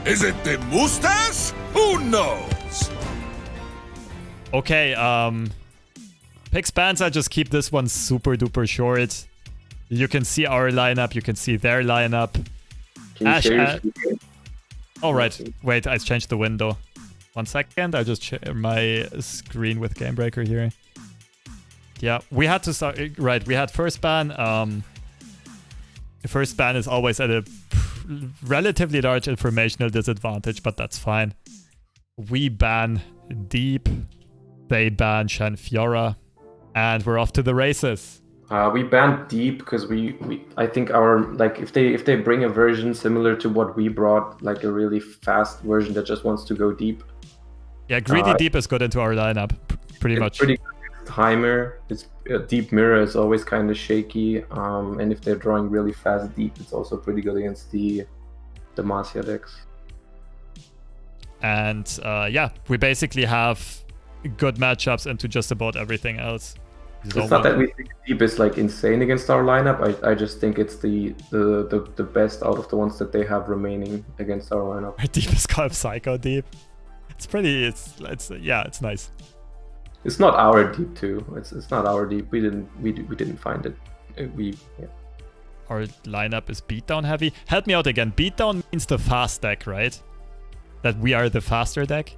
Is it the mustache? Who knows? Okay, pick spans, I just keep this one super duper short. You can see our lineup, you can see their lineup. Can you share your screen? Alright, wait, I changed the window. 1 second, I just share my screen with Gamebreaker here. Yeah, we had to start, right, we had first ban. The first ban is always at a relatively large informational disadvantage, but that's fine. We ban Deep, they ban Shen Fiora, and we're off to the races. We banned Deep because I think our, like, if they bring a version similar to what we brought, like a really fast version that just wants to go deep. Yeah, greedy Deep is good into our lineup, pretty much. Pretty good. Heimer, it's Deep Mirror is always kind of shaky, and if they're drawing really fast Deep, it's also pretty good against the Demacia decks. And yeah, we basically have good matchups into just about everything else. It's not that we think Deep is like insane against our lineup. I just think it's the best out of the ones that they have remaining against our lineup. Our Deep is called Psycho Deep. It's pretty. It's yeah, it's nice. It's not our Deep too. It's not our Deep. We didn't find it. Yeah. Our lineup is beatdown heavy. Help me out again. Beatdown means the fast deck, right? That we are the faster deck.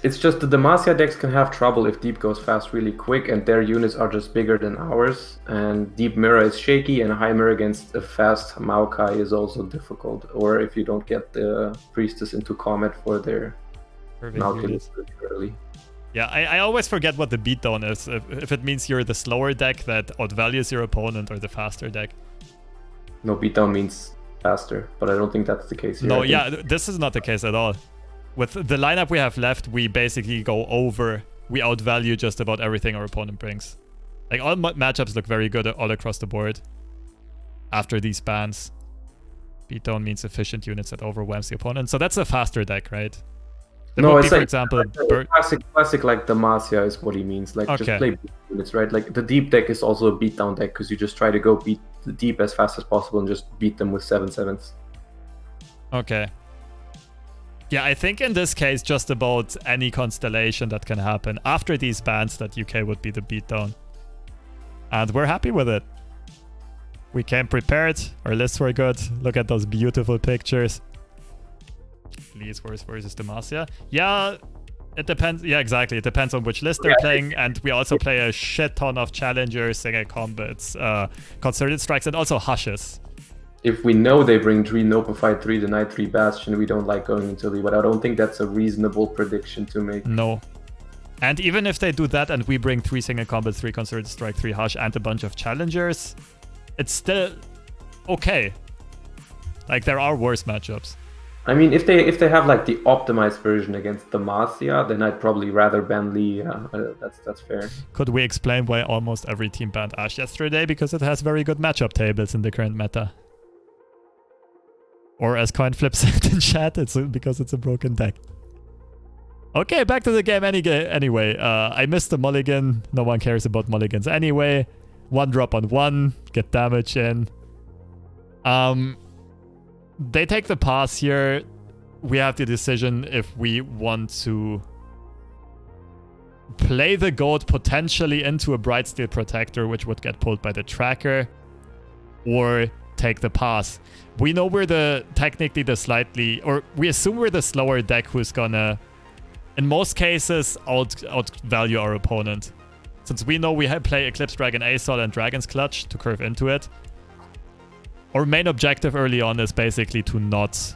It's just the Demacia decks can have trouble if Deep goes fast really quick, and their units are just bigger than ours. And Deep Mirror is shaky, and Heimer against a fast Maokai is also difficult. Or if you don't get the Priestess into Comet for their Nautilus early. Yeah, I always forget what the beatdown is. If it means you're the slower deck that outvalues your opponent or the faster deck. No, beatdown means faster, but I don't think that's the case here. No, yeah, this is not the case at all. With the lineup we have left, we basically go over. We outvalue just about everything our opponent brings. Like, all matchups look very good all across the board after these bans. Beatdown means efficient units that overwhelms the opponent. So that's a faster deck, right? No, it's for like, example, classic like Demacia is what he means. Like, just play beat units, right? Like, the Deep deck is also a beatdown deck because you just try to go beat the Deep as fast as possible and just beat them with 7/7s. Okay. Yeah, I think in this case, just about any constellation that can happen after these bans, that UK would be the beatdown. And we're happy with it. We came prepared. Our lists were good. Look at those beautiful pictures. Please, versus Demacia. Yeah, it depends. Yeah, exactly. It depends on which list they're playing. And we also play a shit ton of challengers, single combats, concerted strikes, and also hushes. If we know they bring 3 Nopa Fight 3, Deny 3 Bastion, we don't like going into Lee, but I don't think that's a reasonable prediction to make. No. And even if they do that and we bring 3 single combats, 3 concerted strike, 3 hush, and a bunch of challengers, it's still okay. Like, there are worse matchups. I mean, if they have like the optimized version against Demacia, then I'd probably rather ban Lee. That's fair. Could we explain why almost every team banned Ashe yesterday? Because it has very good matchup tables in the current meta. Or as CoinFlip said in chat, it's because it's a broken deck. Okay, back to the game anyway. I missed the mulligan. No one cares about mulligans anyway. 1 drop on 1. Get damage in. They take the pass here. We have the decision if we want to play the goat potentially into a Brightsteel Protector, which would get pulled by the tracker, or take the pass. We know we're technically the slightly, or we assume we're the slower deck who's gonna, in most cases, outvalue our opponent. Since we know we play Eclipse Dragon Asol and Dragon's Clutch to curve into it, our main objective early on is basically to not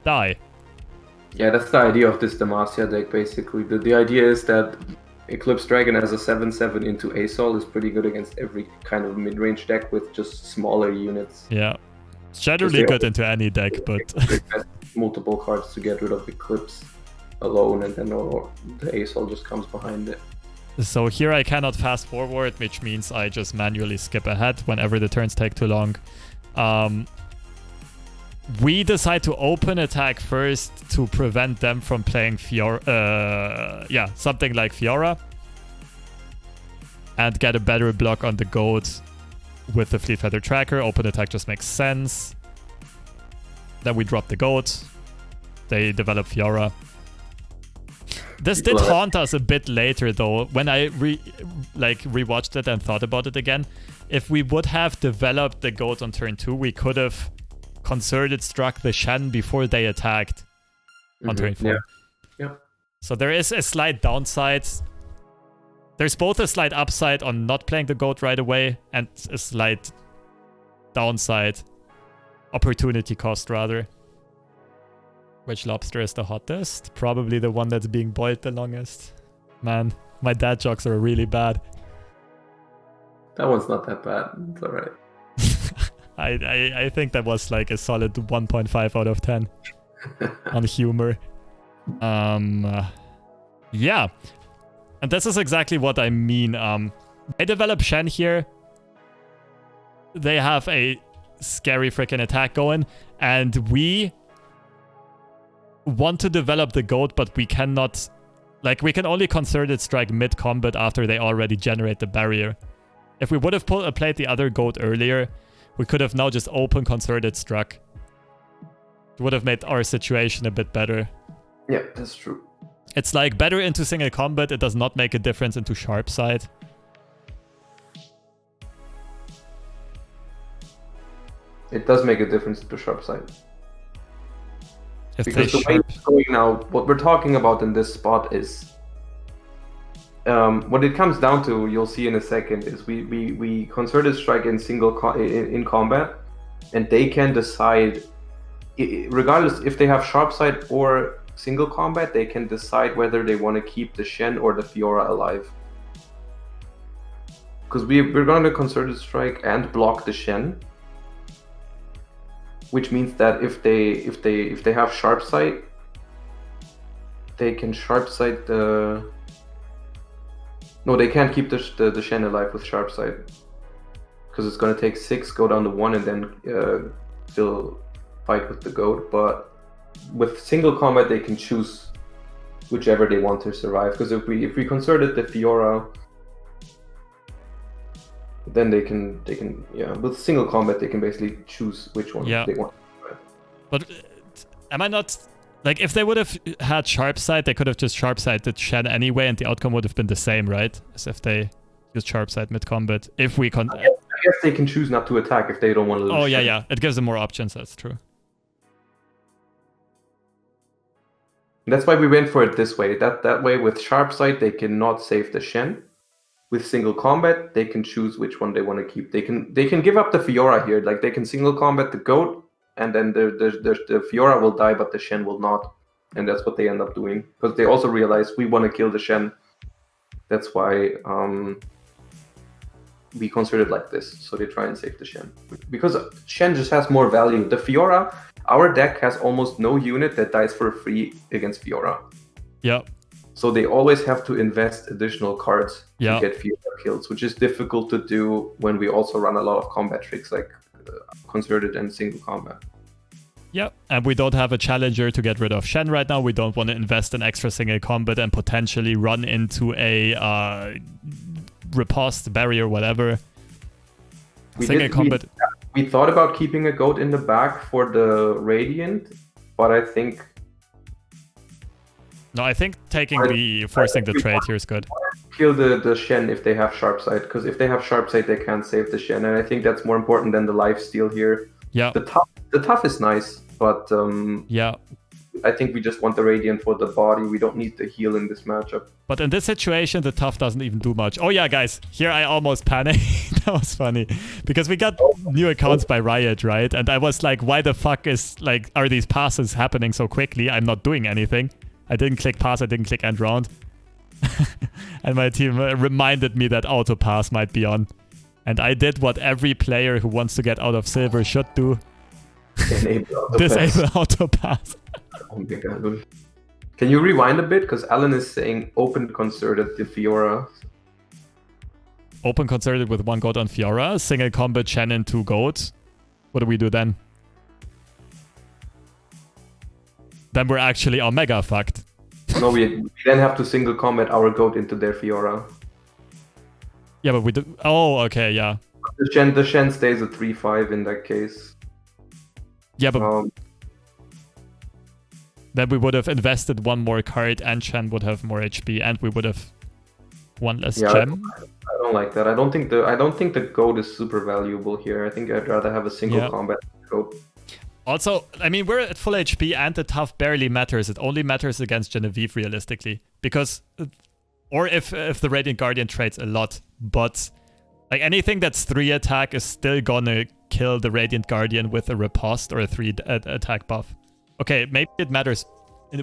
die. Yeah, that's the idea of this Demacia deck, basically. The idea is that Eclipse Dragon as a 7/7 into Asol is pretty good against every kind of mid-range deck with just smaller units. Yeah. It's generally good into any deck, but... multiple cards to get rid of Eclipse alone, and then the Asol just comes behind it. So here I cannot fast forward, which means I just manually skip ahead whenever the turns take too long. We decide to open attack first to prevent them from playing Fiora. Something like Fiora. And get a better block on the goat with the Fleet Feather Tracker. Open attack just makes sense. Then we drop the goat. they develop Fiora. This did haunt us a bit later, though, when I rewatched it and thought about it again. If we would have developed the goat on turn 2, we could have concerted struck the Shen before they attacked on turn 4. Yeah. So there is a slight downside. There's both a slight upside on not playing the goat right away and a slight downside. Opportunity cost, rather. Which lobster is the hottest? Probably the one that's being boiled the longest. Man, my dad jokes are really bad. That one's not that bad. It's alright. I think that was like a solid 1.5 out of 10 on humor. Yeah. And this is exactly what I mean. I develop Shen here. They have a scary freaking attack going, and we want to develop the goat, but we cannot. Like, we can only concerted strike mid-combat after they already generate the barrier. If we would have played the other goat earlier, we could have now just open concerted struck. It would have made our situation a bit better. Yeah, that's true. It's like better into single combat. It does not make a difference into sharp side. It does make a difference to sharp side. If Because they the way it's going now, what we're talking about in this spot is what it comes down to. You'll see in a second. Is we concerted strike in in combat, and they can decide, regardless if they have sharp side or single combat, they can decide whether they want to keep the Shen or the Fiora alive. Because we're going to concerted strike and block the Shen, which means that if they have sharp sight, they can sharp sight the. No, they can't keep the Shen alive with sharp sight, because it's going to take 6, go down to 1, and then still fight with the goat. But with single combat, they can choose whichever they want to survive. Because if we concerted the Fiora, then they can with single combat they can basically choose which one they want. But am I not like, if they would have had sharp sight, they could have just sharp sighted Shen anyway, and the outcome would have been the same, right? As if they used sharp sight mid combat. If we I guess they can choose not to attack if they don't want to lose. Oh yeah, it gives them more options. That's true. That's why we went for it this way. That way, with sharp sight, they cannot save the Shen. With single combat, they can choose which one they want to keep. They can give up the Fiora here. Like, they can single combat the goat, and then the Fiora will die, but the Shen will not. And that's what they end up doing, because they also realize we want to kill the Shen. That's why we consider it like this. So they try and save the Shen, because Shen just has more value. The Fiora, our deck has almost no unit that dies for free against Fiora. Yeah. So they always have to invest additional cards to get Fiora kills, which is difficult to do when we also run a lot of combat tricks like concerted and single combat. Yeah, and we don't have a challenger to get rid of Shen right now. We don't want to invest in extra single combat and potentially run into a riposte, barrier, whatever. We thought about keeping a goat in the back for the Radiant, but I think... No, I think forcing the trade here is good. Kill the Shen if they have sharp sight, because if they have sharp sight, they can't save the Shen, and I think that's more important than the lifesteal here. Yeah. The tough is nice, but yeah, I think we just want the Radiant for the body. We don't need the heal in this matchup. But in this situation, the tough doesn't even do much. Oh yeah, guys, here I almost panicked. That was funny, because we got new accounts by Riot, right? And I was like, why the fuck are these passes happening so quickly? I'm not doing anything. I didn't click pass, I didn't click end round. And my team reminded me that auto pass might be on. And I did what every player who wants to get out of silver should do. Disable auto pass. Oh my god. Can you rewind a bit? Because Alan is saying open concerted the Fiora. Open concerted with 1 goat on Fiora, single combat Shen and 2 goats. What do we do then? Then we're actually omega fucked. No, we then have to single combat our goat into their Fiora. Yeah, but we do. Oh, okay, yeah. The Shen stays at 3-5 in that case. Yeah, but then we would have invested one more card and Shen would have more HP and we would have one less gem. I don't like that. I don't think the goat is super valuable here. I think I'd rather have a single combat goat. Also, I mean, we're at full HP and the tough barely matters. It only matters against Genevieve realistically. Because, or if the Radiant Guardian trades a lot. But, like, anything that's 3 attack is still gonna kill the Radiant Guardian with a riposte or a 3 attack buff. Okay, maybe it matters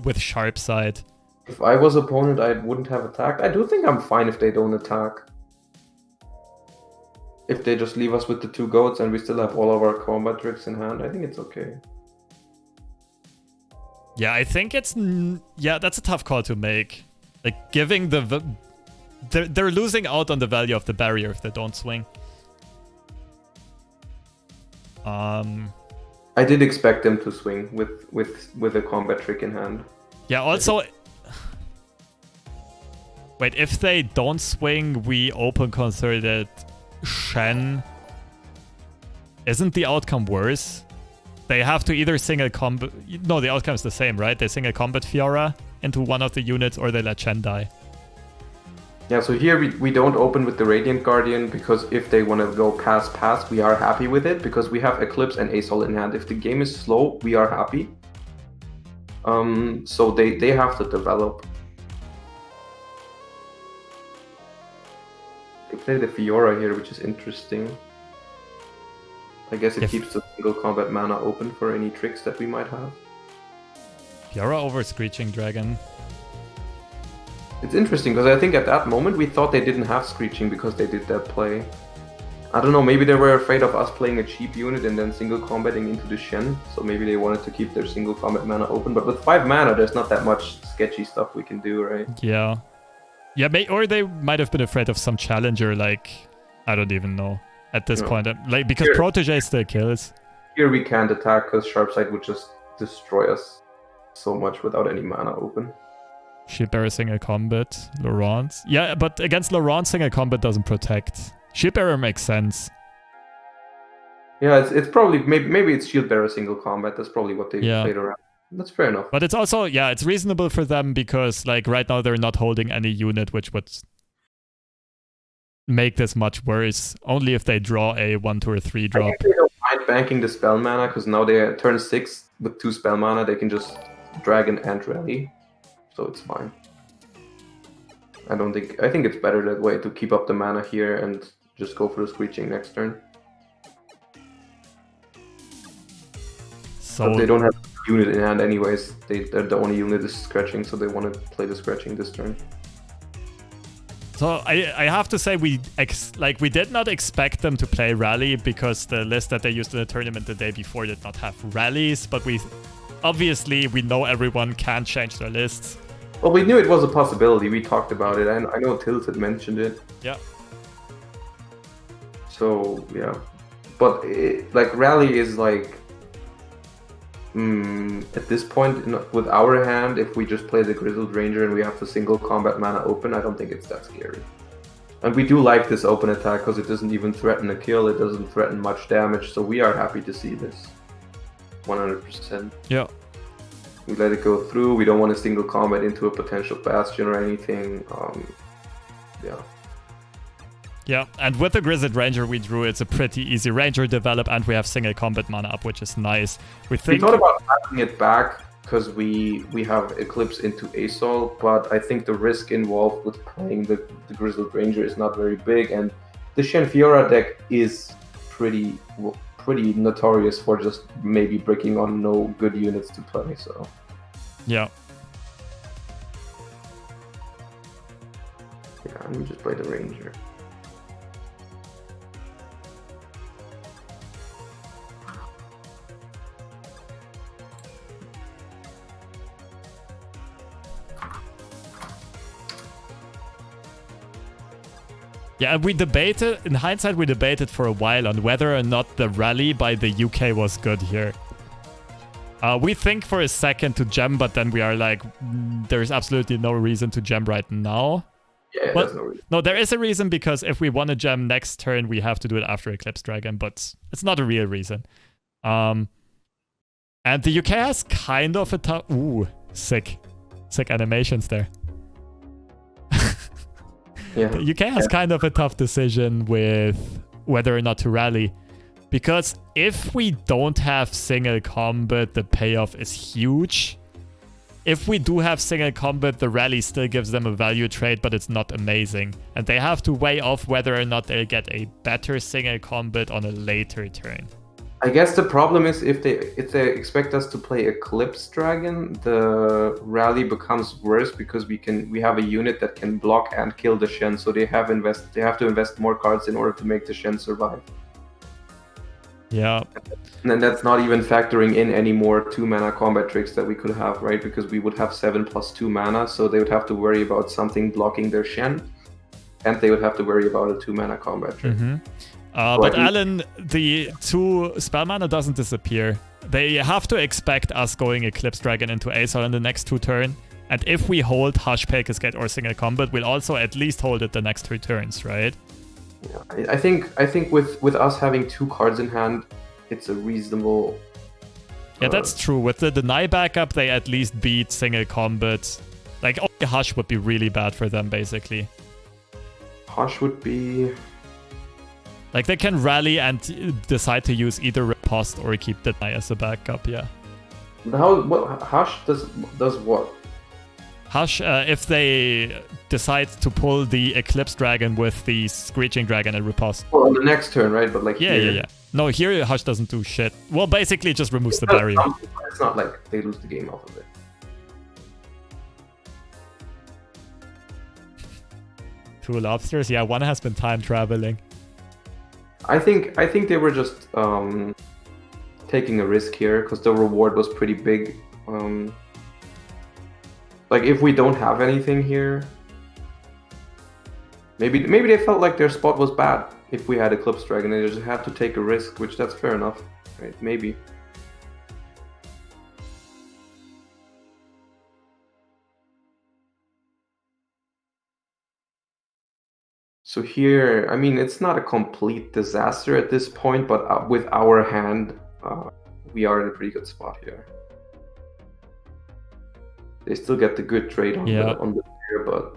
with sharp side. If I was opponent, I wouldn't have attacked. I do think I'm fine if they don't attack. If they just leave us with the 2 goats and we still have all of our combat tricks in hand, I think it's okay. Yeah, I think it's... Yeah, that's a tough call to make. Like, giving the... They're losing out on the value of the barrier if they don't swing. I did expect them to swing with a combat trick in hand. Yeah, also... Wait, if they don't swing, we open considered Shen. Isn't the outcome worse? They have to either sing a combat... No, the outcome is the same, right? They sing a combat Fiora into one of the units or they let Shen die. Yeah, so here we don't open with the Radiant Guardian because if they want to go pass, we are happy with it because we have Eclipse and Asol in hand. If the game is slow, we are happy. So they have to develop. They play the Fiora here, which is interesting. I guess it keeps the single combat mana open for any tricks that we might have. Fiora over Screeching Dragon. It's interesting because I think at that moment we thought they didn't have Screeching because they did that play. I don't know, maybe they were afraid of us playing a cheap unit and then single combating into the Shen, so maybe they wanted to keep their single combat mana open, but with 5 mana there's not that much sketchy stuff we can do, right? Yeah. Yeah, or they might have been afraid of some challenger, like, I don't even know at this point. Like, because here, Protege still kills. Here we can't attack because Sharpsight would just destroy us so much without any mana open. Shipbearer single combat, Laurent. Yeah, but against Laurent single combat doesn't protect. Shipbearer makes sense. Yeah, it's probably, maybe it's Shieldbearer single combat. That's probably what they played around. That's fair enough. But it's also, yeah, it's reasonable for them because, like, right now they're not holding any unit which would make this much worse. Only if they draw a 1, 2, or 3 drop. I think they don't mind banking the spell mana because now they're turn 6 with 2 spell mana. They can just Dragon and Rally. So it's fine. I think it's better that way to keep up the mana here and just go for the Screeching next turn. So but they don't have a unit in hand anyways. They're the only unit is Scratching, so they want to play the Scratching this turn. So I have to say we did not expect them to play Rally because the list that they used in the tournament the day before did not have rallies, but obviously we know everyone can change their lists. Well, we knew it was a possibility. We talked about it, and I know Tilt had mentioned it. Yeah. So, yeah. But, Rally is like... at this point, with our hand, if we just play the Grizzled Ranger and we have the single combat mana open, I don't think it's that scary. And we do like this open attack because it doesn't even threaten a kill, it doesn't threaten much damage, so we are happy to see this. 100%. Yeah. We let it go through. We don't want to single combat into a potential bastion or anything. Yeah. Yeah, and with the Grizzled Ranger we drew, it's a pretty easy Ranger develop, and we have single combat mana up, which is nice. We thought about passing it back because we have Eclipse into Asol, but I think the risk involved with playing the Grizzled Ranger is not very big, and the Shen Fiora deck is pretty notorious for just maybe breaking on no good units to play, so... Yeah. Yeah, and we just play the Ranger. Yeah, we debated, in hindsight, we debated for a while on whether or not the rally by the UK was good here. We think for a second to gem, but then we are like, there's absolutely no reason to gem right now. Yeah, but, there's no reason. No, there is a reason because if we want to gem next turn, we have to do it after Eclipse Dragon, but it's not a real reason. And the UK has kind of a tough... Ooh, Sick animations there. Yeah. UK has kind of a tough decision with whether or not to rally. Because if we don't have single combat, the payoff is huge. If we do have single combat, the rally still gives them a value trade, but it's not amazing. And they have to weigh off whether or not they'll get a better single combat on a later turn. I guess the problem is if they expect us to play Eclipse Dragon, the rally becomes worse because we have a unit that can block and kill the Shen, so they have to invest more cards in order to make the Shen survive. Yeah. And then that's not even factoring in any more 2-mana combat tricks that we could have, right? Because we would have 7+2 mana, so they would have to worry about something blocking their Shen, and they would have to worry about a 2-mana combat trick. Mm-hmm. But Alan, the 2 spell mana doesn't disappear. They have to expect us going Eclipse Dragon into Aesol in the next 2 turns. And if we hold Hush Pekisket or Single Combat, we'll also at least hold it the next 3 turns, right? Yeah, I think with us having 2 cards in hand, it's a reasonable... Yeah, that's true. With the Deny backup, they at least beat Single Combat. Like, only Hush would be really bad for them, basically. Hush would be... Like, they can rally and decide to use either Riposte or keep Deny as a backup, yeah. Hush does what? Hush, if they decide to pull the Eclipse Dragon with the Screeching Dragon and Riposte. Well, on the next turn, right? But like Yeah. No, here Hush doesn't do shit. Well, basically it just removes the barrier. It's not like they lose the game off of it. Two lobsters? Yeah, one has been time traveling. I think they were just taking a risk here because the reward was pretty big. Like if we don't have anything here, maybe they felt like their spot was bad. If we had Eclipse Dragon, they just had to take a risk, which that's fair enough, right? Maybe. So here, I mean, it's not a complete disaster at this point, but with our hand, we are in a pretty good spot here. They still get the good trade on the player, but...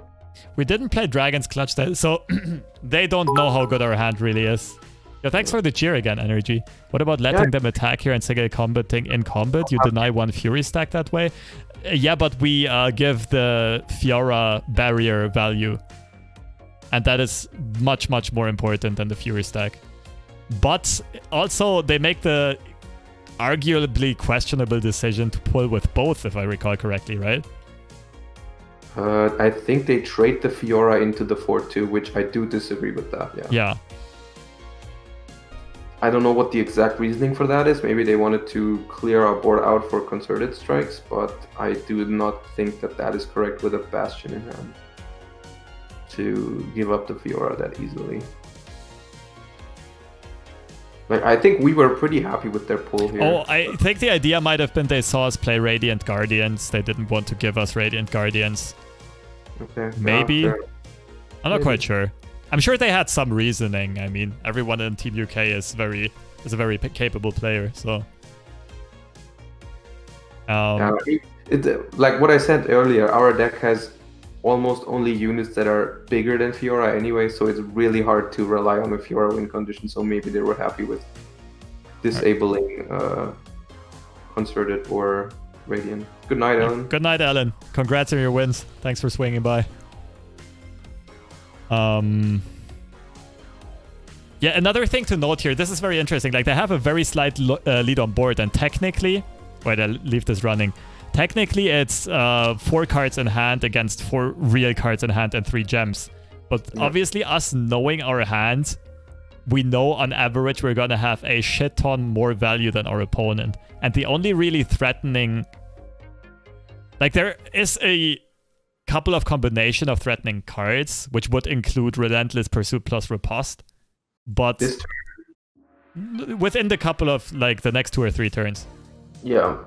We didn't play Dragon's Clutch, so they don't know how good our hand really is. Yeah, thanks for the cheer again, Energy. What about letting them attack here and single combating in combat? You deny 1 Fury stack that way? Yeah, but we give the Fiora barrier value. And that is much, much more important than the Fury stack. But also, they make the arguably questionable decision to pull with both, if I recall correctly, right? I think they trade the Fiora into the 4-2, which I do disagree with that, Yeah. I don't know what the exact reasoning for that is. Maybe they wanted to clear our board out for concerted strikes, but I do not think that is correct with a Bastion in hand to give up the Fiora that easily. Like, I think we were pretty happy with their pull here. Oh, I think the idea might have been they saw us play Radiant Guardians. They didn't want to give us Radiant Guardians. Okay. Maybe. I'm not quite sure. I'm sure they had some reasoning. I mean, everyone in Team UK is a very capable player, so... like what I said earlier, our deck has almost only units that are bigger than Fiora anyway, so it's really hard to rely on a Fiora win condition, so maybe they were happy with disabling Concerted or Radiant. Good night, Alan. Good night, Alan. Congrats on your wins. Thanks for swinging by. Yeah, another thing to note here, this is very interesting. Like, they have a very slight lead on board, and technically... Wait, I'll leave this running. Technically, it's 4 cards in hand against 4 real cards in hand and 3 gems. But obviously, us knowing our hand, we know on average we're gonna have a shit ton more value than our opponent. And the only really threatening... Like, there is a couple of combination of threatening cards, which would include Relentless Pursuit plus Riposte. But within the couple of, like, the next 2 or 3 turns. Yeah.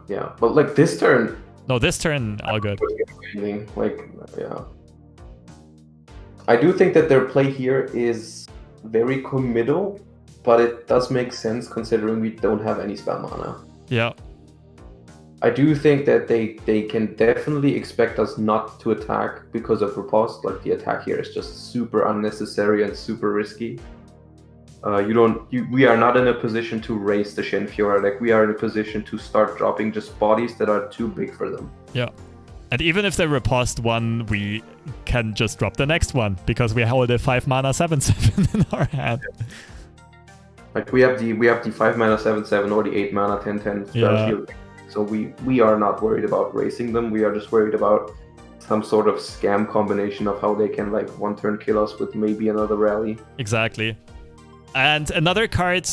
But, like, this turn... No, this turn, all good. Like, yeah. I do think that their play here is very committal, but it does make sense considering we don't have any spell mana. Yeah. I do think that they can definitely expect us not to attack because of riposte. Like the attack here is just super unnecessary and super risky. We are not in a position to raise the Shen Fiora. Like we are in a position to start dropping just bodies that are too big for them. Yeah. And even if they riposte one, we can just drop the next one because we hold a 5 mana 7/7 in our hand. Like we have the 5 mana 7/7 or the 8 mana 10/10 spell shield. So we are not worried about racing them. We are just worried about some sort of scam combination of how they can like one turn kill us with maybe another rally. Exactly. And another card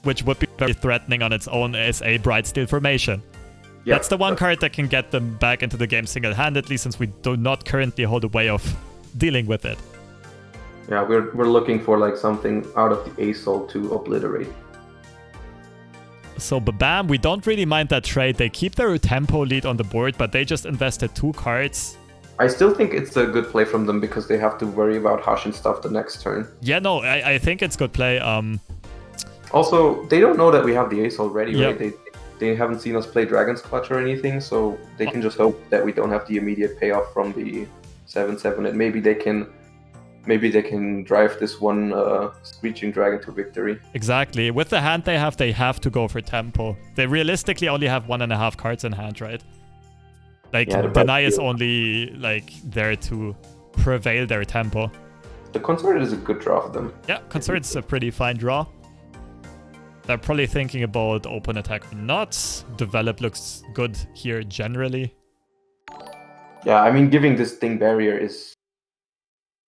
which would be very threatening on its own is a Bright Steel Formation. Yeah, that's the one card that can get them back into the game single-handedly, since we do not currently hold a way of dealing with it. Yeah, we're looking for like something out of the ASOL to obliterate. So bam, we don't really mind that trade. They keep their tempo lead on the board, but they just invested 2 cards. I still think it's a good play from them because they have to worry about Hush and stuff the next turn. Yeah, no, I think it's good play. Also, they don't know that we have the ace already, right? They haven't seen us play Dragon's Clutch or anything, so they can just hope that we don't have the immediate payoff from the 7/7, and maybe they can drive this one Screeching Dragon to victory. Exactly. With the hand they have to go for tempo. They realistically only have 1.5 cards in hand, right? Like, Deny is only like there to prevail their tempo. The Concert is a good draw for them. Yeah, Concert is a pretty fine draw. They're probably thinking about open attack or not. Develop looks good here generally. Yeah, I mean, giving this thing barrier is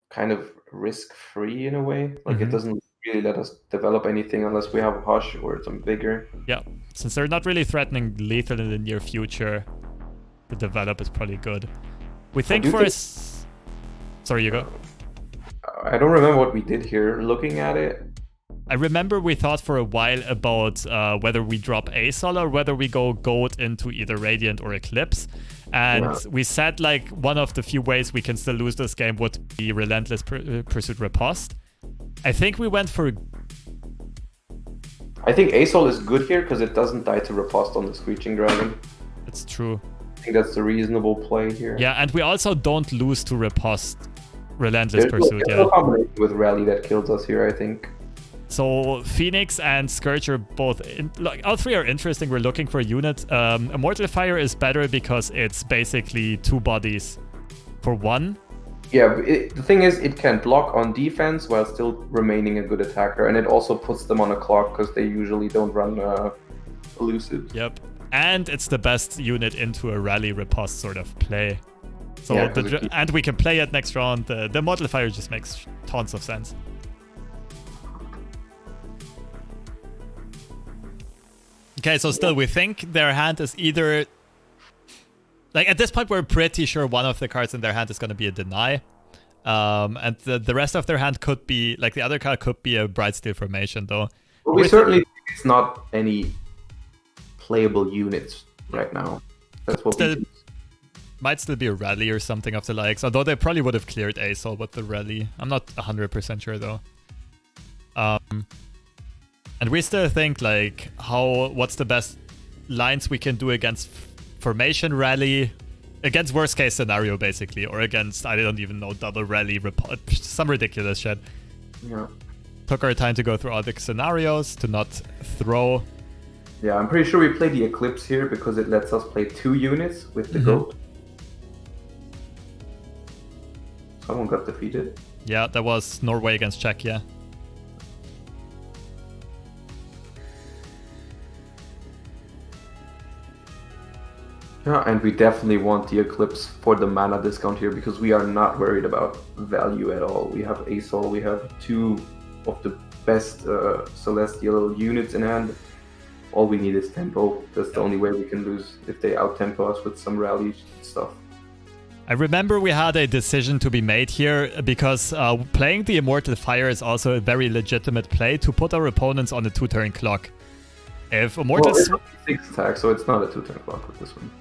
kind of risk-free in a way. Like, it doesn't really let us develop anything unless we have a Hush or some Vigor. Yeah, since they're not really threatening lethal in the near future, the develop is probably good. We think for us... Sorry, you go. I don't remember what we did here. Looking at it, I remember we thought for a while about whether we drop ASOL or whether we go Gold into either Radiant or Eclipse. And we said like one of the few ways we can still lose this game would be Relentless Pursuit Riposte. I think we went for... I think ASOL is good here because it doesn't die to Riposte on the Screeching Dragon. It's true. I think that's a reasonable play here. Yeah, and we also don't lose to Riposte Relentless Pursuit. There's no combination with Rally that kills us here, I think. So Phoenix and Scourge are both all 3 are interesting. We're looking for a unit. Immortal Fire is better because it's basically 2 bodies for 1. Yeah, the thing is, it can block on defense while still remaining a good attacker, and it also puts them on a clock because they usually don't run elusive. Yep, and it's the best unit into a rally riposte sort of play. So and we can play it next round. The Immortal Fire just makes tons of sense. Okay, so still we think their hand is either... Like, at this point, we're pretty sure one of the cards in their hand is going to be a Deny. And the rest of their hand could be... Like, the other card could be a Bright Steel Formation, though. Well, we certainly think it's not any playable units right now. That's what we might still be a Rally or something of the likes. Although they probably would have cleared ASOL with the Rally. I'm not 100% sure, though. And we still think, like, what's the best lines we can do against Formation Rally, against worst case scenario, basically, or against, I don't even know, double Rally, some ridiculous shit. Yeah. Took our time to go through all the scenarios, to not throw. Yeah, I'm pretty sure we play the Eclipse here because it lets us play 2 units with the Goat. Someone got defeated. Yeah, that was Norway against Czechia. Yeah, and we definitely want the Eclipse for the mana discount here because we are not worried about value at all. We have ASOL, we have 2 of the best Celestial units in hand. All we need is tempo. That's the only way we can lose, if they out-tempo us with some rally stuff. I remember we had a decision to be made here because playing the Immortal Fire is also a very legitimate play to put our opponents on a 2-turn clock. If Immortal... Well, it's 6 attack, so it's not a 2-turn clock with this one.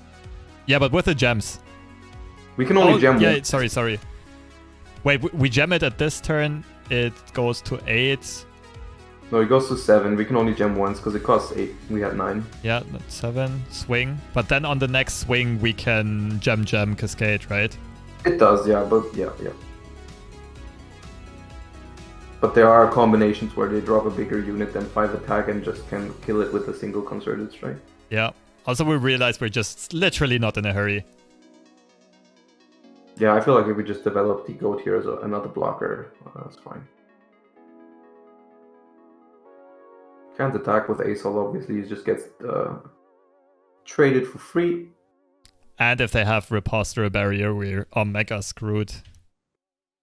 Yeah, but with the gems. We can only gem one. Yeah, sorry. Wait, we gem it at this turn. It goes to 8. No, it goes to 7. We can only gem once because it costs 8. We had 9. Yeah, that's 7. Swing. But then on the next swing, we can gem Cascade, right? It does, yeah, but yeah. But there are combinations where they drop a bigger unit than 5 attack and just can kill it with a single concerted strike. Yeah. Also, we realize we're just literally not in a hurry. Yeah, I feel like if we just develop the goat here as another blocker, that's fine. Can't attack with Asol, obviously, he just gets traded for free. And if they have Riposte or a barrier, we're omega screwed.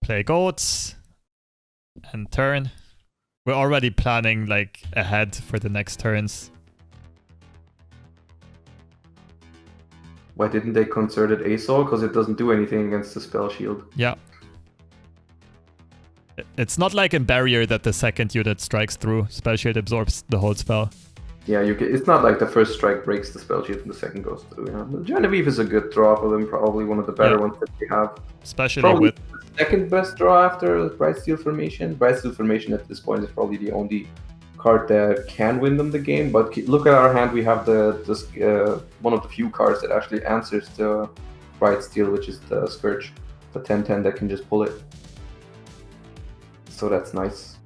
Play goats. And turn. We're already planning like ahead for the next turns. Why didn't they concerted Asol? Because it doesn't do anything against the spell shield. Yeah. It's not like in barrier that the second unit strikes through. Spell shield absorbs the whole spell. Yeah, it's not like the first strike breaks the spell shield and the second goes through. Yeah. The Genevieve is a good draw for them, probably one of the better ones that they have. Especially probably with the second best draw after Bright Steel Formation. Bright Steel Formation at this point is probably the only card that can win them the game. But look at our hand, we have one of the few cards that actually answers the Bright Steel, which is the Scourge, the 10/10 that can just pull it. So that's nice.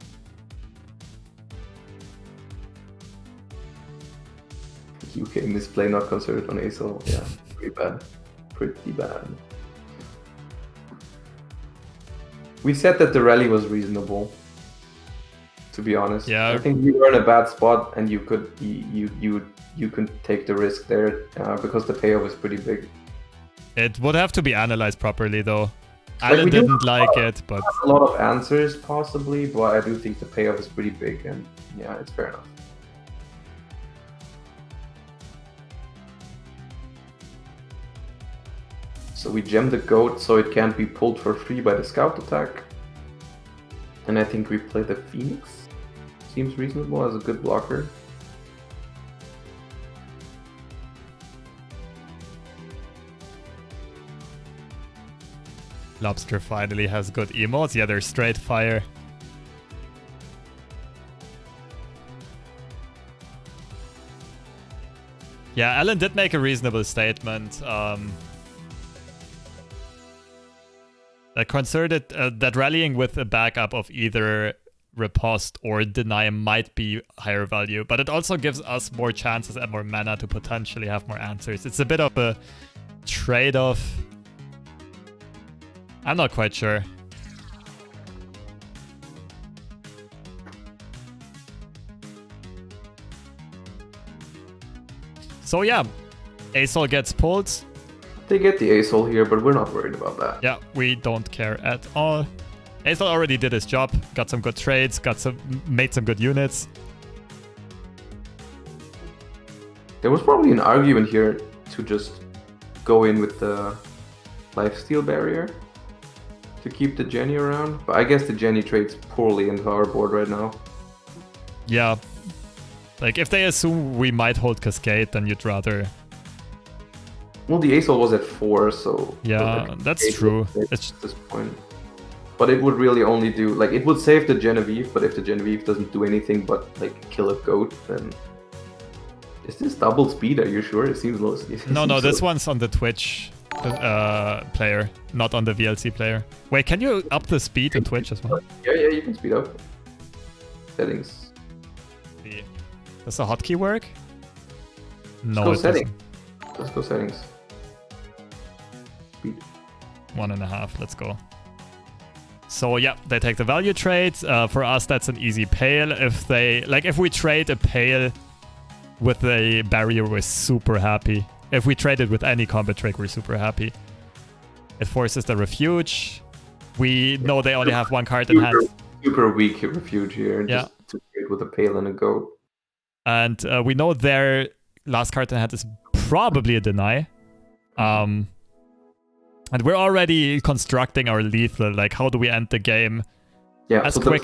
UK misplay not considered on Asol. Yeah, pretty bad. Pretty bad. We said that the rally was reasonable, to be honest. Yeah. I think you were in a bad spot and you can take the risk there because the payoff is pretty big. It would have to be analyzed properly though. Like, Alan didn't like it, but a lot of answers possibly, but I do think the payoff is pretty big and yeah, it's fair enough. So we gem the goat so it can't be pulled for free by the scout attack. And I think we play the Phoenix. Seems reasonable as a good blocker. Lobster finally has good emotes. Yeah, they're straight fire. Yeah, Alan did make a reasonable statement. That concerted that rallying with a backup of either riposte or deny might be higher value, but it also gives us more chances and more mana to potentially have more answers. It's a bit of a trade-off. I'm not quite sure. So yeah, Asol gets pulled. They get the Asol here, but we're not worried about that. Yeah, we don't care at all. Asol already did his job, got some good trades, made some good units. There was probably an argument here to just go in with the lifesteal barrier to keep the Jenny around, but I guess the Jenny trades poorly into our board right now. Yeah, like if they assume we might hold Cascade, then you'd rather. Well, the Asol was at 4, so yeah, that's true. It's at this point. But it would really only do, like, it would save the Genevieve, but if the Genevieve doesn't do anything but, like, kill a goat, then... Is this double speed? Are you sure? It seems low. No, this one's on the Twitch player, not on the VLC player. Wait, can you up the speed in Twitch as well? Yeah, you can speed up. Settings. Does the hotkey work? No, Let's go it settings. doesn't. Let's go settings. Speed. 1.5, let's go. So yeah, they take the value trade. For us, that's an easy pale. If we trade a pale with a barrier, we're super happy. If we trade it with any combat trick, we're super happy. It forces the refuge. We know they only have one card in hand. Super weak refuge here. Yeah. Just to trade with a pale and a goat. And we know their last card in hand is probably a deny. And we're already constructing our lethal. Like, how do we end the game? Yeah, so the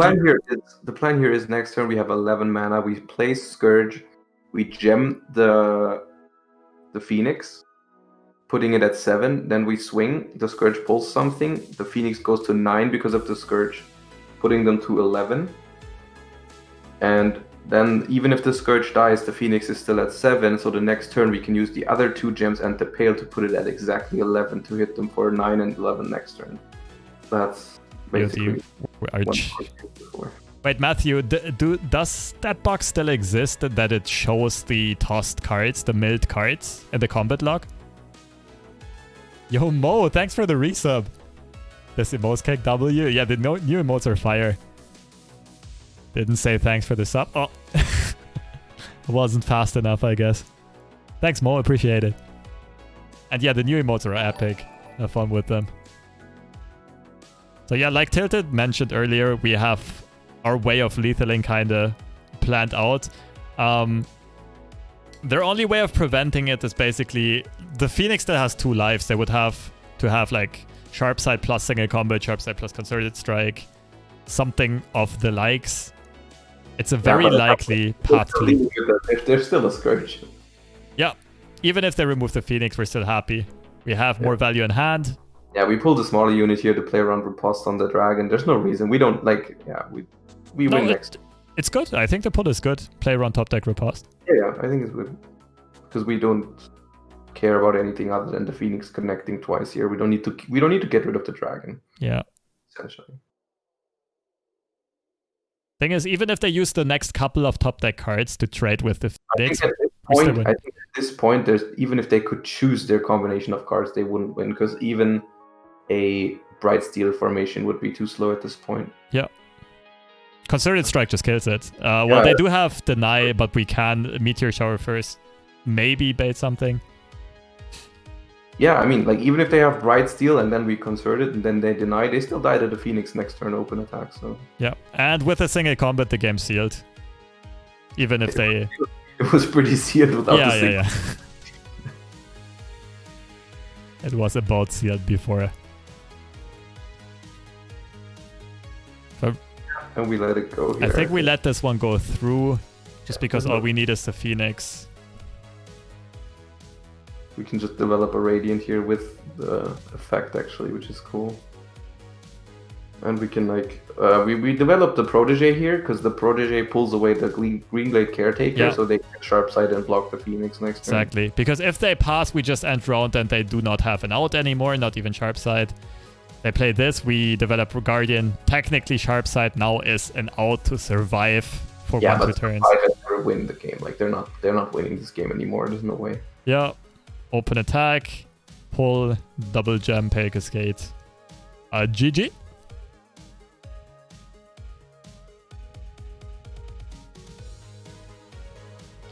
plan here is next turn we have 11 mana. We play Scourge. We gem the Phoenix, putting it at 7. Then we swing. The Scourge pulls something. The Phoenix goes to 9 because of the Scourge, putting them to 11. And then even if the Scourge dies, the Phoenix is still at 7, so the next turn we can use the other 2 gems and the Pale to put it at exactly 11 to hit them for 9 and 11 next turn. That's basically before. Wait, Matthew, does that box still exist that it shows the tossed cards, the milled cards in the combat log? Yo, Mo, thanks for the resub. This emotes cake W? Yeah, the new emotes are fire. Didn't say thanks for the sub. Oh, wasn't fast enough, I guess. Thanks, Mo. Appreciate it. And yeah, the new emotes are epic. Have fun with them. So yeah, like Tilted mentioned earlier, we have our way of lethaling kind of planned out. Their only way of preventing it is basically the Phoenix that has 2 lives. They would have to have like Sharp Side plus Single Combat, Sharp Side plus Concerted Strike, something of the likes. It's a very likely path to lead. If there's still a Scourge. Yeah, even if they remove the Phoenix, we're still happy. We have more value in hand. Yeah, we pulled a smaller unit here to play around Riposte on the Dragon. There's no reason. We don't like, we win next. It's good. I think the pull is good. Play around top deck Riposte. Yeah, I think it's good. Because we don't care about anything other than the Phoenix connecting twice here. We don't need to get rid of the Dragon. Yeah. Essentially. Thing is, even if they use the next couple of top deck cards to trade with the Phoenix, I think at this point, there's even if they could choose their combination of cards, they wouldn't win because even a Bright Steel formation would be too slow at this point. Yeah. Concerted Strike just kills it. Well, they do have Deny, but we can Meteor Shower first. Maybe bait something. Yeah, I mean, like, even if they have Bright Steel and then we concert it and then they deny, they still die to the Phoenix next turn open attack, so... Yeah, and with a single combat, the game's sealed. Even if they... It was pretty sealed without the single. Yeah. It was about sealed before. And we let it go here. I think we let this one go through, just because all we need is the Phoenix. We can just develop a Radiant here with the effect, actually, which is cool. And we can, like... we developed the Protege here, because the Protege pulls away the Greenglade Caretaker, so they can Sharp Side and block the Phoenix next turn. Exactly, because if they pass, we just end round and they do not have an out anymore, not even Sharp Side. They play this, we develop Guardian. Technically, Sharp Side now is an out to survive for 1-2 turns. Yeah, but never win the game. Like, they're not winning this game anymore. There's no way. Yeah. Open attack, pull, double gem, pay cascade. GG.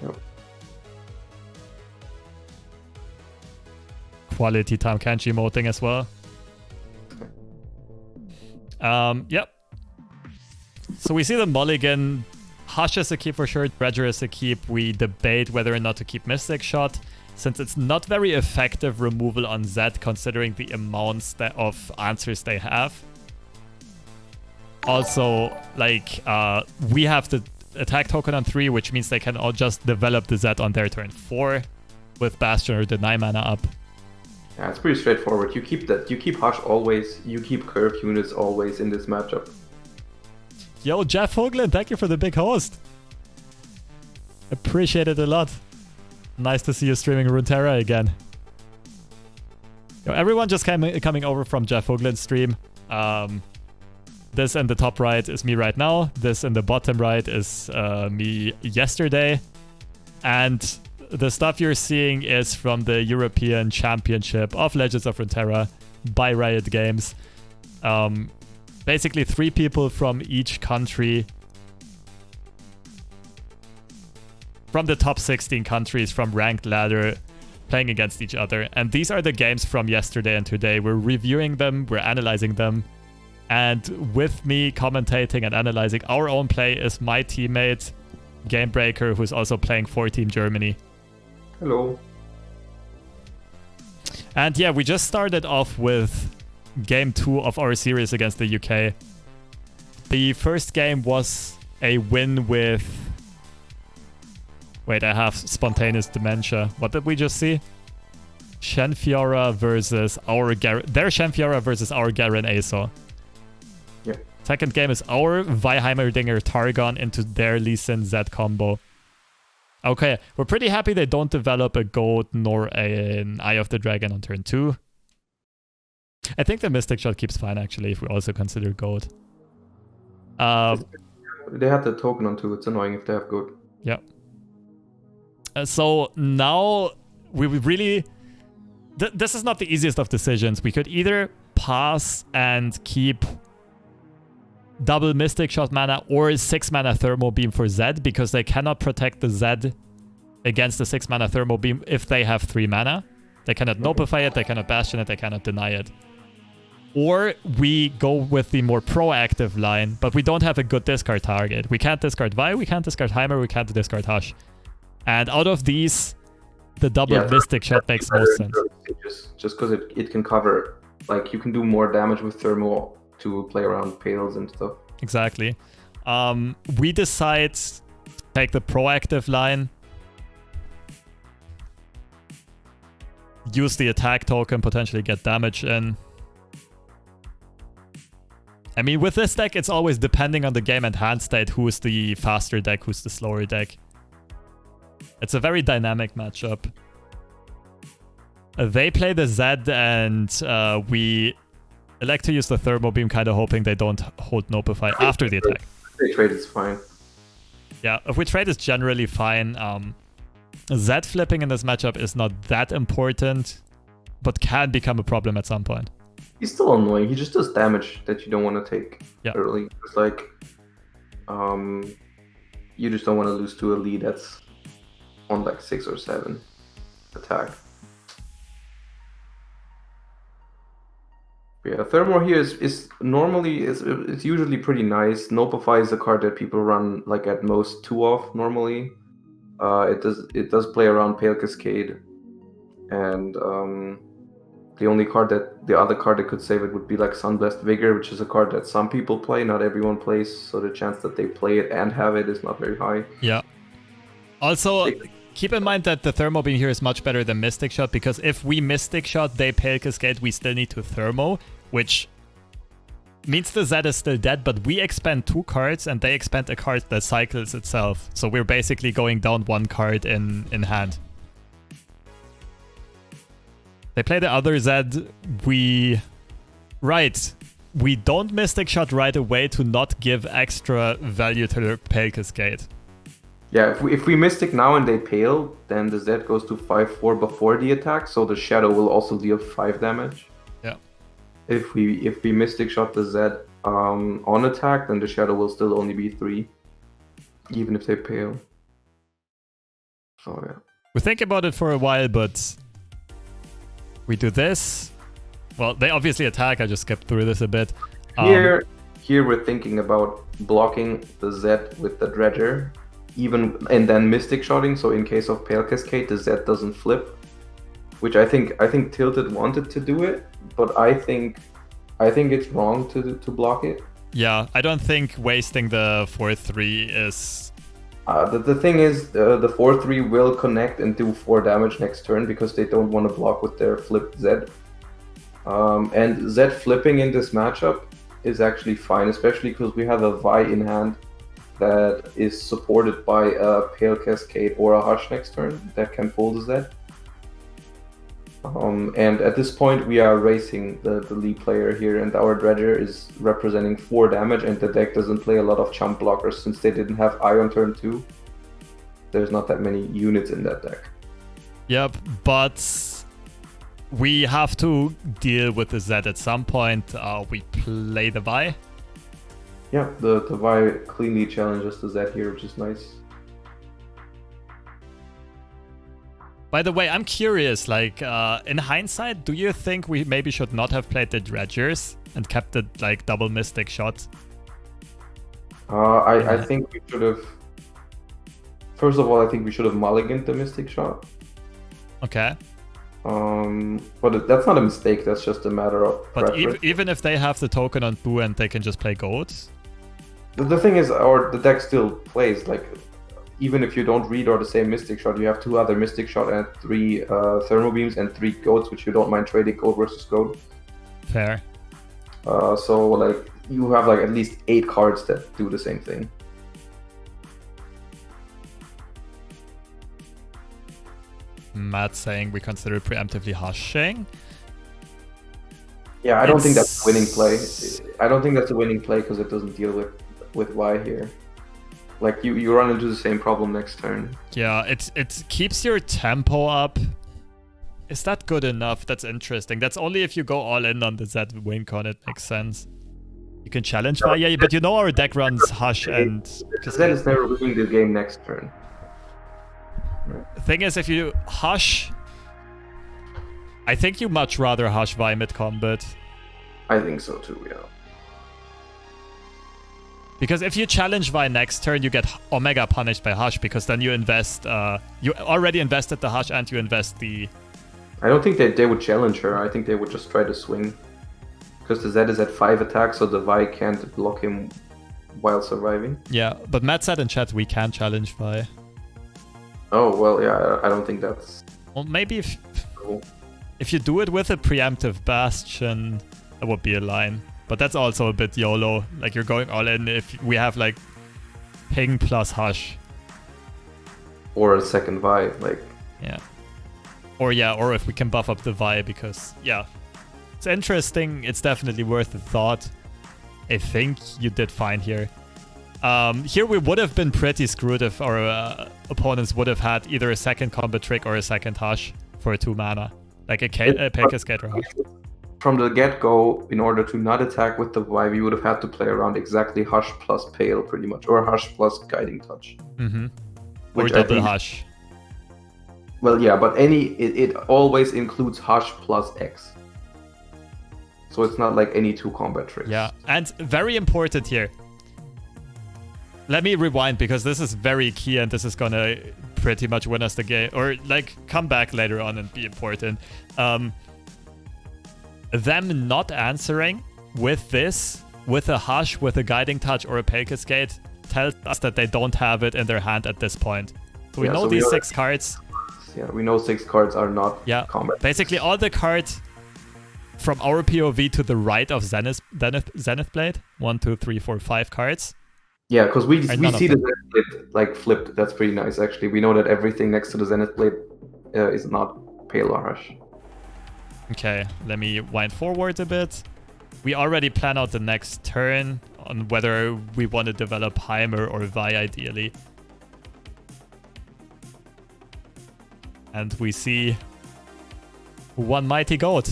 Yep. Quality time Kanji emoting as well. Yep. So we see the mulligan. Hush is a keep for sure. Dredger is a keep. We debate whether or not to keep Mystic Shot, since it's not very effective removal on Zed considering the amounts of answers they have. Also, like, we have the attack token on 3, which means they can all just develop the Zed on their turn 4 with Bastion or Deny mana up. Yeah, it's pretty straightforward. You keep that. You keep Hush always. You keep Curve units always in this matchup. Yo, Jeff Hoagland, thank you for the big host. Appreciate it a lot. Nice to see you streaming Runeterra again. Yo, everyone just coming over from Jeff Hoagland's stream. This in the top right is me right now. This in the bottom right is me yesterday. And the stuff you're seeing is from the European Championship of Legends of Runeterra by Riot Games. Basically 3 people from each country, from the top 16 countries from ranked ladder, playing against each other. And these are the games from yesterday and today. We're reviewing them, we're analyzing them. And with me commentating and analyzing our own play is my teammate, Gamebreaker, who's also playing for Team Germany. Hello. And yeah, we just started off with game 2 of our series against the UK. The first game was a win with... Wait, I have spontaneous dementia. What did we just see? Shen Fiora versus our Garen. Their Shen Fiora versus our Garen Aso. Yeah. Second game is our Heimerdinger Targon into their Lee Sin Z combo. Okay, we're pretty happy they don't develop a Goat nor an Eye of the Dragon on turn 2. I think the Mystic Shot keeps fine, actually, if we also consider Goat. They had the token on 2. It's annoying if they have Goat. Yeah. So now we really... this is not the easiest of decisions. We could either pass and keep double Mystic Shot mana or 6 mana Thermal Beam for Zed, because they cannot protect the Zed against the 6 mana Thermal Beam if they have 3 mana. They cannot Notify it, they cannot Bastion it, they cannot deny it. Or we go with the more proactive line, but we don't have a good discard target. We can't discard Vi, we can't discard Heimer, we can't discard Hush. And out of these, the double Mystic Shot makes most sense. Just because it can cover, like, you can do more damage with Thermal to play around Pales and stuff. Exactly. We decide to take the proactive line. Use the attack token, potentially get damage in. I mean, with this deck, it's always depending on the game and hand state who's the faster deck, who's the slower deck. It's a very dynamic matchup. They play the Zed, and we elect to use the Thermal Beam, kind of hoping they don't hold Notify after the attack. If they trade, it's fine. Yeah, if we trade, it's generally fine. Zed flipping in this matchup is not that important, but can become a problem at some point. He's still annoying. He just does damage that you don't want to take early. It's like, you just don't want to lose to a lead that's on like 6 or 7 attack. Yeah, Thermal here is normally it's usually pretty nice. Notify is a card that people run like at most 2 off normally. It does play around Pale Cascade, and the other card that could save it would be like Sunblessed Vigor, which is a card that some people play, not everyone plays. So the chance that they play it and have it is not very high. Yeah. Also, keep in mind that the Thermal Beam here is much better than Mystic Shot, because if we Mystic Shot, they Pale Cascade, we still need to Thermo, which means the Zed is still dead, but we expend 2 cards and they expend a card that cycles itself. So we're basically going down 1 card in hand. They play the other Zed. We don't Mystic Shot right away to not give extra value to the Pale Cascade. Yeah, if we Mystic now and they Pale, then the Zed goes to 5/4 before the attack, so the Shadow will also deal 5 damage. Yeah. If we Mystic Shot the Zed on attack, then the Shadow will still only be 3, even if they Pale. So yeah. We think about it for a while, but we do this. Well, they obviously attack. I just skipped through this a bit. Here we're thinking about blocking the Zed with the Dredger, and then Mystic Shotting. So in case of Pale Cascade, the Zed doesn't flip, which I think Tilted wanted to do it, but I think it's wrong to block it. Yeah, I don't think wasting the 4/3 is. The thing is, the 4/3 will connect and do 4 damage next turn because they don't want to block with their flipped Zed. And Zed flipping in this matchup is actually fine, especially because we have a Vi in hand that is supported by a Pale Cascade or a Hush next turn that can pull the Zed. And at this point we are racing the lead player here, and our Dredger is representing 4 damage, and the deck doesn't play a lot of chump blockers since they didn't have Eye on turn 2. There's not that many units in that deck. Yep, but we have to deal with the Zed at some point. We play the Vi. Yeah, the Vi cleanly challenges the Zed here, which is nice. By the way, I'm curious, like, in hindsight, do you think we maybe should not have played the Dredgers and kept it, like, double Mystic Shot? I think we should have... First of all, I think we should have mulliganed the Mystic Shot. Okay. But that's not a mistake, that's just a matter of preference. But even if they have the token on Boo and they can just play Goats? The thing is, the deck still plays, like... Even if you don't read or the same Mystic Shot, you have 2 other Mystic Shot and 3 Thermal Beams and 3 Goats, which you don't mind trading Goat versus Goat. Fair. So, like, you have like at least 8 cards that do the same thing. Matt saying we consider preemptively hushing. Yeah, I don't think that's a winning play. I don't think that's a winning play because it doesn't deal with Y here. Like you run into the same problem next turn. Yeah, it keeps your tempo up. Is that good enough? That's interesting. That's only if you go all in on the Z win con, it makes sense. You can challenge Y, yeah, but you know our deck runs Hush and... Z is never winning the game next turn. The thing is, if you Hush... I think you much rather Hush Y mid-combat. I think so too, yeah. Because if you challenge Y next turn, you get Omega punished by Hush, because then you invest... you already invested the Hush and you invest the... I don't think they would challenge her. I think they would just try to swing. Because the Z is at 5 attacks, so the Y can't block him while surviving. Yeah, but Matt said in chat we can challenge Y. Oh, well, yeah, I don't think that's... Well, maybe if... cool. If you do it with a preemptive Bastion, that would be a line. But that's also a bit YOLO. Like, you're going all in if we have, like, Ping plus Hush. Or a second Vi, like... Yeah. Or if we can buff up the Vi, because, yeah. It's interesting. It's definitely worth a thought. I think you did fine here. Here we would have been pretty screwed if our opponents would have had either a second combat trick or a second Hush for a 2 mana. Like a P.E.K.K.A. or Hush. From the get-go, in order to not attack with the Vi, we would have had to play around exactly Hush plus Pale, pretty much. Or Hush plus Guiding Touch. Mm-hmm. Or double Hush. Well, yeah, but it always includes Hush plus X. So it's not like any 2 combat tricks. Yeah, and very important here. Let me rewind, because this is very key and this is gonna pretty much win us the game. Or, like, come back later on and be important. Them not answering with this, with a Hush, with a Guiding Touch or a P.E.K.K.A. tells us that they don't have it in their hand at this point. So we know so these 6 cards. Yeah, we know 6 cards are not combat. Basically all the cards from our POV to the right of Zenith Blade. 1, 2, 3, 4, 5 cards. Yeah, because we see the Zenith Blade like flipped. That's pretty nice, actually. We know that everything next to the Zenith Blade is not Pale or Hush. Okay, let me wind forward a bit. We already plan out the next turn on whether we want to develop Heimer or Vi ideally. And we see one mighty goat.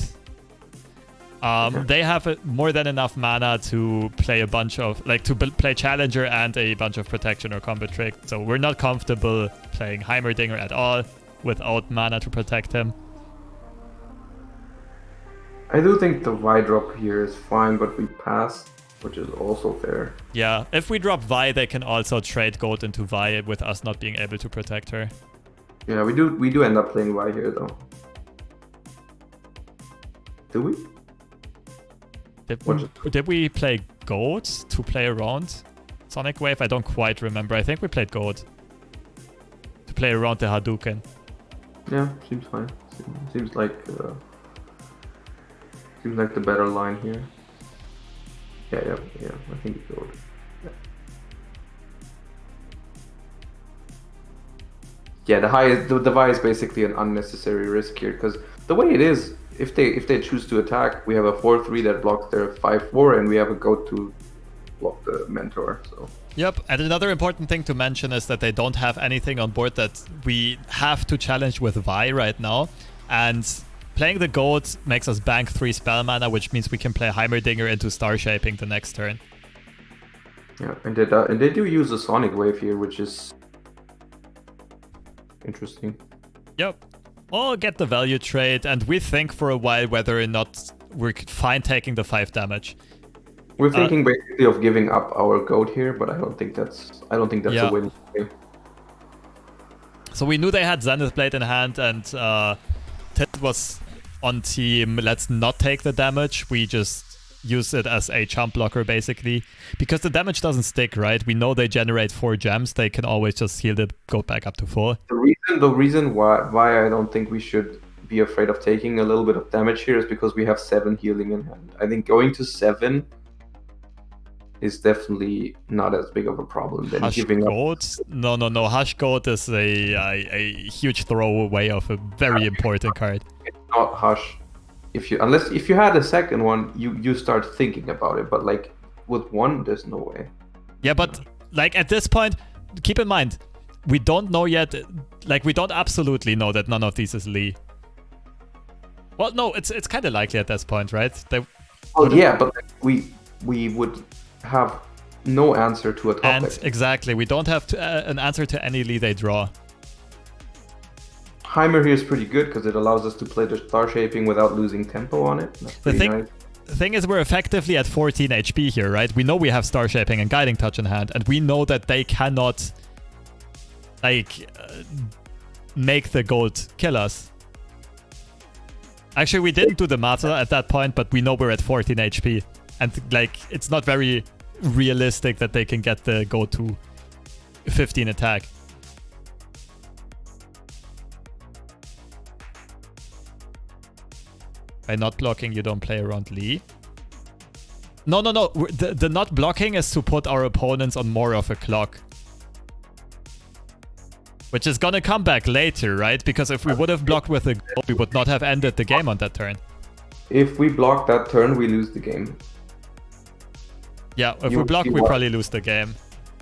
They have more than enough mana to play a bunch of, like, to play Challenger and a bunch of protection or combat trick. So we're not comfortable playing Heimerdinger at all without mana to protect him. I do think the Vi drop here is fine, but we pass, which is also fair. Yeah, if we drop Vi, they can also trade gold into Vi with us not being able to protect her. Yeah, we do end up playing Vi here, though. Do we? Did we play gold to play around Sonic Wave? I don't quite remember. I think we played gold to play around the Hadouken. Yeah, seems fine. Seems like the better line here. Yeah. I think it's gold. Yeah, the Vi is basically an unnecessary risk here, because the way it is, if they choose to attack, we have a 4/3 that blocks their 5/4, and we have a goat to block the Mentor. So. Yep, and another important thing to mention is that they don't have anything on board that we have to challenge with Vi right now, and playing the goat makes us bank 3 spell mana, which means we can play Heimerdinger into Star Shaping the next turn. Yeah, and they do use a Sonic Wave here, which is interesting. Yep. We'll get the value trade, and we think for a while whether or not we're fine taking the 5 damage. We're thinking basically of giving up our goat here, but I don't think that's a win. So we knew they had Zenith Blade in hand, and Tit was on team, let's not take the damage, we just use it as a chump blocker basically, because the damage doesn't stick, right? We know they generate 4 gems, they can always just heal the goat back up to 4. The reason why I don't think we should be afraid of taking a little bit of damage here is because we have 7 healing in hand. I think going to 7 is definitely not as big of a problem than Hush giving up. Goat? No. Hush Goat is a huge throwaway of a very important card. It's not Hush. If you had a second one, you start thinking about it. But like with one, there's no way. Yeah, but like at this point, keep in mind, we don't know yet. Like we don't absolutely know that none of these is Lee. Well, no, it's kind of likely at this point, right? Yeah, but like, we would have no answer to a topic. And exactly, we don't have an answer to any Lee they draw. Heimer here is pretty good because it allows us to play the star shaping without losing tempo on it. That's pretty nice. The thing is, we're effectively at 14 HP here, right? We know we have Star Shaping and Guiding Touch in hand, and we know that they cannot, like, make the gold kill us. Actually, we didn't do the math at that point, but we know we're at 14 HP. And, like, it's not very realistic that they can get the go to 15 attack. By not blocking, you don't play around Lee. No. The not blocking is to put our opponents on more of a clock. Which is gonna come back later, right? Because if we would have blocked with a goal, we would not have ended the game on that turn. If we block that turn, we lose the game. Yeah, if we block, we probably lose the game.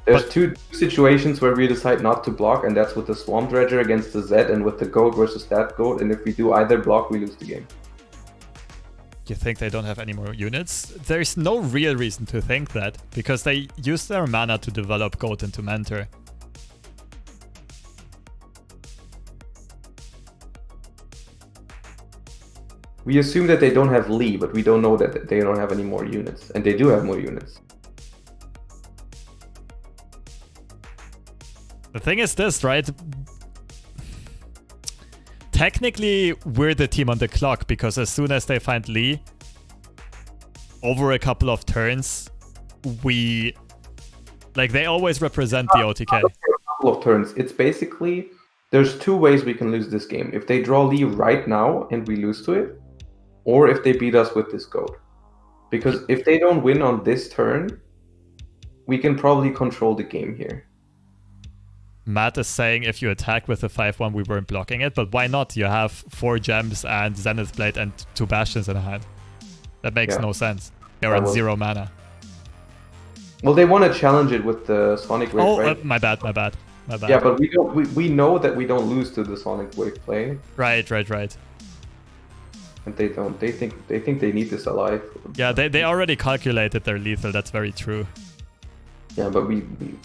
There's two situations where we decide not to block, and that's with the Swamp Dredger against the Zed and with the goat versus that goat. And if we do either block, we lose the game. You think they don't have any more units? There's no real reason to think that, because they use their mana to develop Goat into Mentor. We assume that they don't have Lee, but we don't know that they don't have any more units. And they do have more units. The thing is this, right? Technically, we're the team on the clock, because as soon as they find Lee, over a couple of turns, we... Like, they always represent the OTK. A couple of turns. It's basically... There's two ways we can lose this game. If they draw Lee right now and we lose to it, or if they beat us with this goat. Because if they don't win on this turn, we can probably control the game here. Matt is saying if you attack with a 5-1, we weren't blocking it, but why not? You have 4 gems and Zenith Blade and 2 bastions in hand. That makes no sense. You're at 0 mana. Well, they want to challenge it with the Sonic Wave, right? My bad. Yeah, but we know that we don't lose to the Sonic Wave play. Right. And they don't. They think they need this alive. Yeah, they already calculated their lethal. That's very true. Yeah, but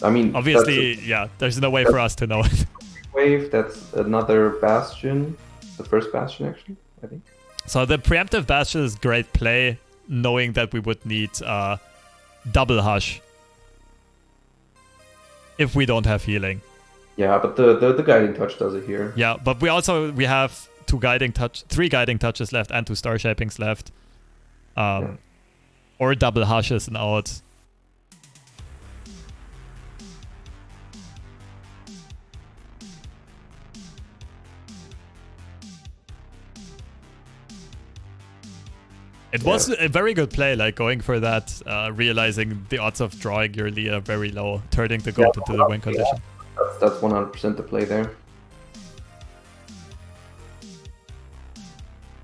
I mean... Obviously, there's no way for us to know it. Wave, that's another Bastion. The first Bastion, actually, I think. So the preemptive Bastion is great play, knowing that we would need double Hush if we don't have healing. Yeah, but the Guiding Touch does it here. Yeah, but we have 3 Guiding Touches left and 2 Star Shapings left. Or double Hushes and out. It was a very good play, like going for that, realizing the odds of drawing your Lee are very low, turning the goat into the win condition. That's 100% the play there.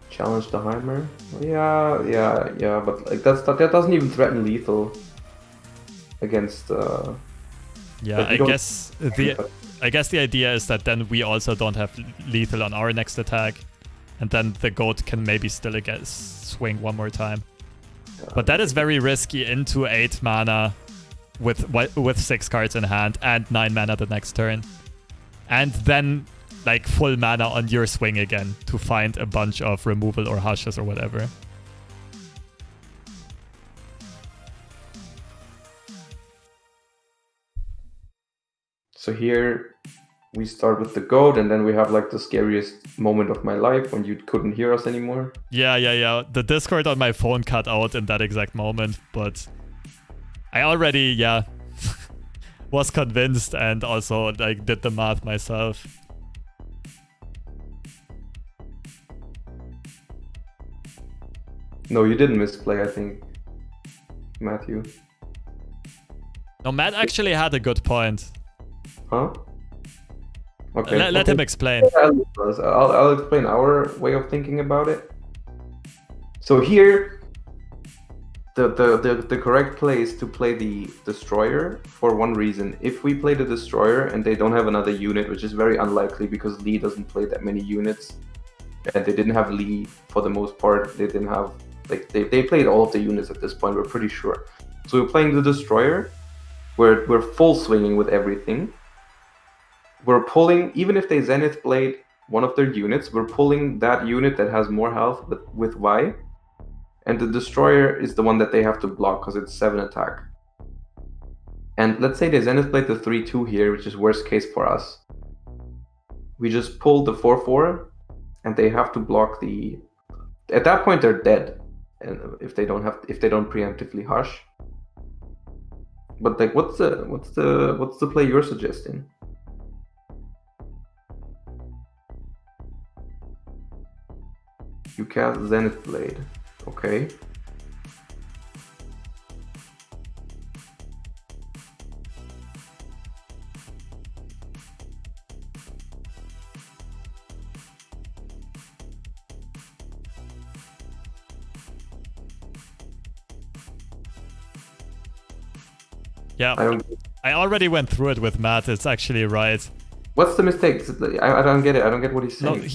Challenge the Heimer. Yeah, but like that doesn't even threaten lethal against. Yeah, I guess the idea is that then we also don't have lethal on our next attack, and then the goat can maybe still swing one more time. But that is very risky into 8 mana with 6 cards in hand and 9 mana the next turn, and then like full mana on your swing again to find a bunch of removal or hushes or whatever. So here we start with the goat, and then we have like the scariest moment of my life when you couldn't hear us anymore. Yeah. The Discord on my phone cut out in that exact moment, but I already, was convinced and also like did the math myself. No, you didn't misplay, I think, Matthew. No, Matt actually had a good point. Huh? Okay. Let him explain. I'll explain our way of thinking about it. So here, the correct play is to play the Destroyer for one reason. If we play the Destroyer and they don't have another unit, which is very unlikely because Lee doesn't play that many units, and they didn't have Lee for the most part. They didn't have, like, they played all of the units at this point, we're pretty sure. So we're playing the Destroyer, we're full swinging with everything. We're pulling, even if they Zenith Blade one of their units, we're pulling that unit that has more health with Y. And the Destroyer is the one that they have to block because it's 7 attack. And let's say they Zenith Blade the 3-2 here, which is worst case for us. We just pull the 4-4, and they have to block the. At that point, they're dead, and if they don't preemptively hush. But like, what's the play you're suggesting? You cast Zenith Blade. Okay. Yeah, I already went through it with Matt. It's actually right. What's the mistake? I don't get it. I don't get what he's saying.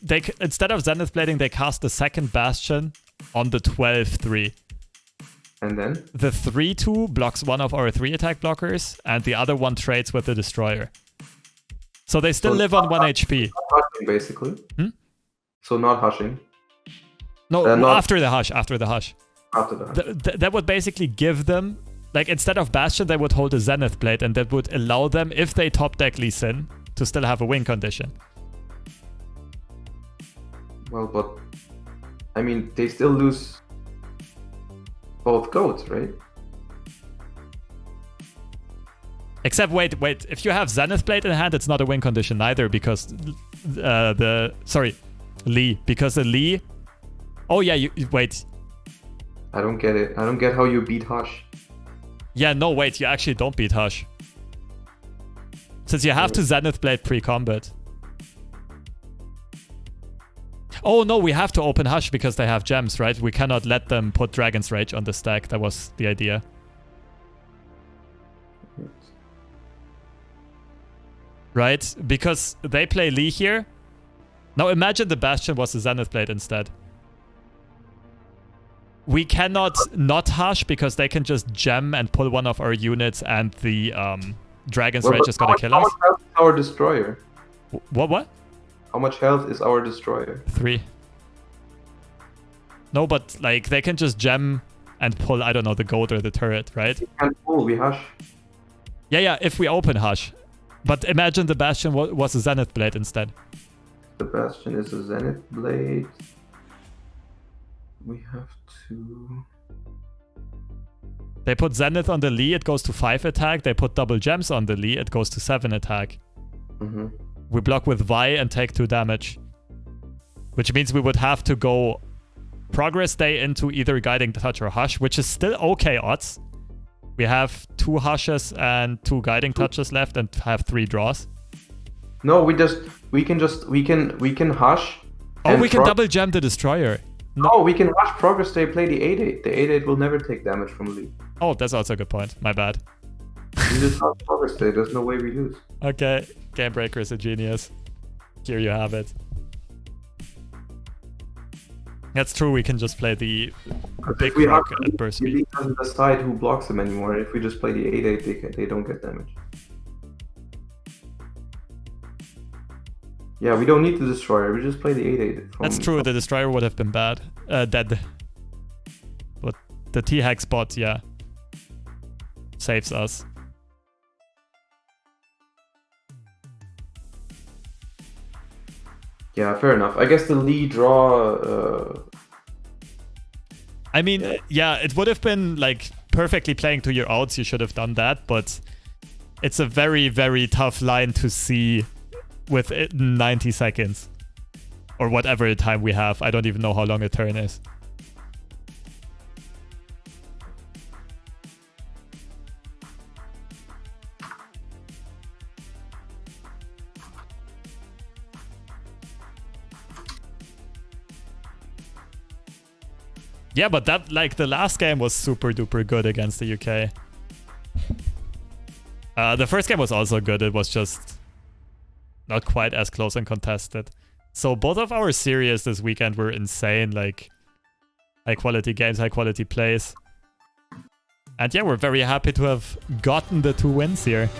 No, instead of Zenith Blading, they cast the second Bastion on the 12-3. And then? The 3-2 blocks one of our 3 attack blockers, and the other one trades with the Destroyer. So they still live on 1 HP. Not hushing, basically. So not hushing. No, after the hush. After the hush. That would basically give them, like, instead of Bastion, they would hold a Zenith Blade, and that would allow them, if they top deck Lee Sin, to still have a win condition. Well, but I mean, they still lose both goats, right? Except, wait, if you have Zenith Blade in hand, it's not a win condition either, because Lee, because the Lee. Oh yeah, wait. I don't get it. I don't get how you beat Hush. Yeah, no, wait, you actually don't beat Hush. Since you have to Zenith Blade pre-combat. Oh no, we have to open Hush because they have gems, right? We cannot let them put Dragon's Rage on the stack. That was the idea. Right? Because they play Lee here. Now imagine the Bastion was the Zenith Blade instead. We cannot not Hush because they can just gem and pull one of our units, and the Dragon's Rage is gonna kill us. How much health is our Destroyer? What? How much health is our Destroyer? 3. No, but like they can just gem and pull, I don't know, the goat or the turret, right? We can't pull, we Hush. Yeah, if we open Hush. But imagine the Bastion was a Zenith Blade instead. The Bastion is a Zenith Blade. We have to... They put Zenith on the Lee, it goes to 5 attack. They put double gems on the Lee, it goes to 7 attack. We block with Vi and take 2 damage. Which means we would have to go Progress Day into either Guiding Touch or Hush, which is still okay odds. We have 2 Hushes and 2 Guiding Touches left and have 3 draws. No, we can Hush. Oh, we can double gem the Destroyer. No, we can Hush Progress Day, play the 8-8. The 8-8 will never take damage from Lee. Oh, that's also a good point. My bad. We just Hush Progress Day, there's no way we lose. Okay, Game Breaker is a genius. Here you have it. That's true, we can just play the big rock at burst speed. Lee doesn't decide who blocks him anymore. If we just play the 8-8, they don't get damage. Yeah, we don't need the Destroyer, we just play the 8-8. That's true, the Destroyer would have been dead. But the T-Hack spot, yeah, saves us. Yeah, fair enough. I guess the Lee draw... I mean, yeah, it would have been like perfectly playing to your outs, you should have done that, but it's a very, very tough line to see with 90 seconds. Or whatever time we have. I don't even know how long a turn is. Yeah, but that, like, the last game was super duper good against the UK. The first game was also good. It was just not quite as close and contested. So both of our series this weekend were insane, like high quality games, high quality plays. And yeah, we're very happy to have gotten the 2 wins here.